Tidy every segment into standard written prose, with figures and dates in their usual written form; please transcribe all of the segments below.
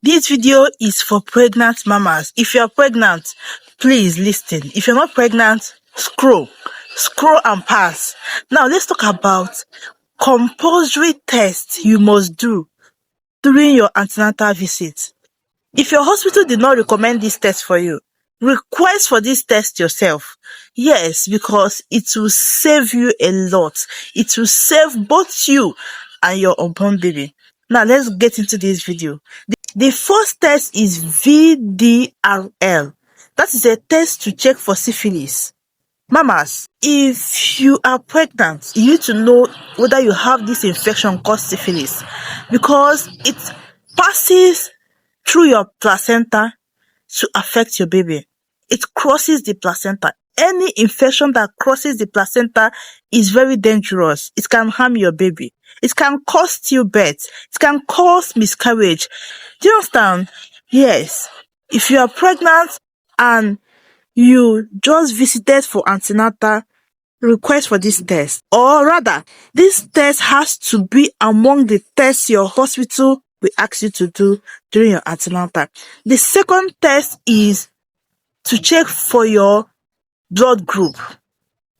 This video is for pregnant mamas. If you're pregnant, please listen. If you're not pregnant, scroll and pass. Now let's talk about compulsory tests you must do during your antenatal visit. If your hospital did not recommend this test for you, request for this test yourself. Yes, because it will save you a lot. It will save both you and your unborn baby. Now let's get into this video. The first test is VDRL. That is a test to check for syphilis. Mamas, if you are pregnant, you need to know whether you have this infection called syphilis, because it passes through your placenta to affect your baby. It crosses the placenta. Any infection that crosses the placenta is very dangerous. It can harm your baby. It can cause stillbirth. It can cause miscarriage. Do you understand? Yes. If you are pregnant and you just visited for antenatal, request for this test. Or rather, this test has to be among the tests your hospital will ask you to do during your antenatal. The second test is to check for your blood group.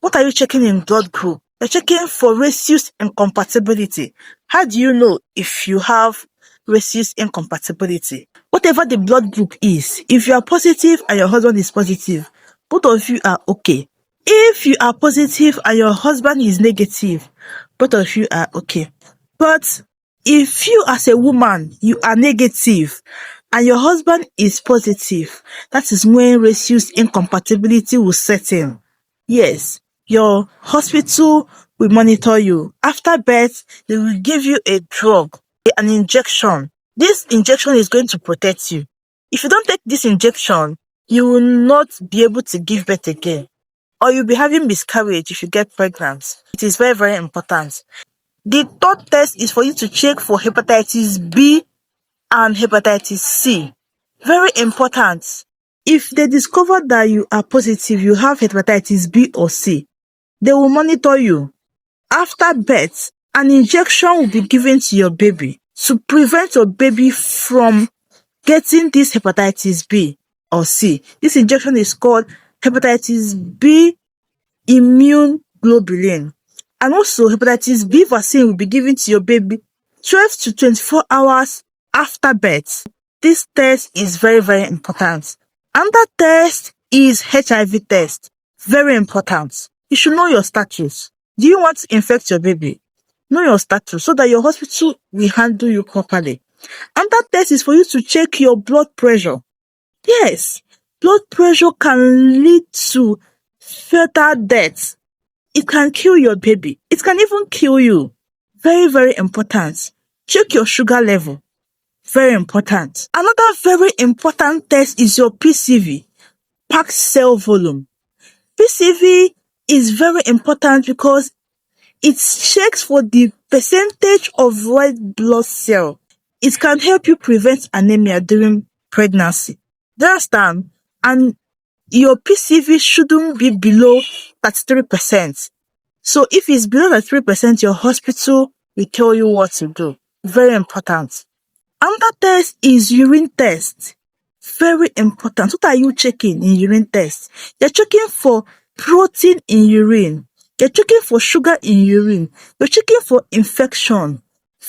What are you checking in blood group? You're checking for rhesus incompatibility. How do you know if you have rhesus incompatibility? Whatever the blood group is, if you are positive and your husband is positive, both of you are okay. If you are positive and your husband is negative, both of you are okay. But if you as a woman, you are negative and your husband is positive, that is when rhesus incompatibility will set in. Yes, your hospital will monitor you. After birth, they will give you a drug, an injection. This injection is going to protect you. If you don't take this injection, you will not be able to give birth again, or you'll be having miscarriage if you get pregnant. It is very, very important. The third test is for you to check for hepatitis B and hepatitis C. Very important. If they discover that you are positive, you have hepatitis B or C, they will monitor you. After birth, an injection will be given to your baby to prevent your baby from getting this hepatitis B or C. This injection is called hepatitis B immune globulin. And also, hepatitis B vaccine will be given to your baby 12 to 24 hours after birth. This test is very, very important. Another test is HIV test. Very important. You should know your status. Do you want to infect your baby? Know your status so that your hospital will handle you properly. Another test is for you to check your blood pressure. Yes, blood pressure can lead to fetal death. It can kill your baby. It can even kill you. Very, very important. Check your sugar level. Very important. Another very important test is your PCV, packed cell volume. PCV is very important because it checks for the percentage of red blood cell. It can help you prevent anemia during pregnancy. Do you understand? And your PCV shouldn't be below 33%. So if it's below 33%, your hospital will tell you what to do. Very important. Another test is urine test. Very important. What are you checking in urine test? You're checking for protein in urine. You're checking for sugar in urine. You're checking for infection.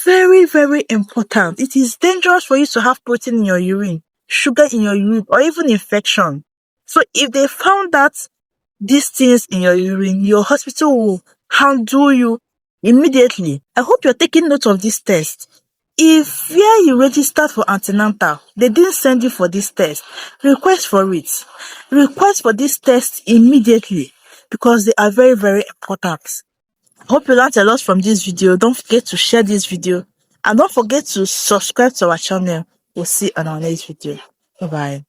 Very, very important. It is dangerous for you to have protein in your urine, sugar in your urine, or even infection. So if they found that these things in your urine, your hospital will handle you immediately. I hope you're taking note of this test. If where you registered for antenatal, they didn't send you for this test, request for it. Request for this test immediately because they are very, very important. Hope you learned a lot from this video. Don't forget to share this video and don't forget to subscribe to our channel. We'll see you on our next video. Bye-bye.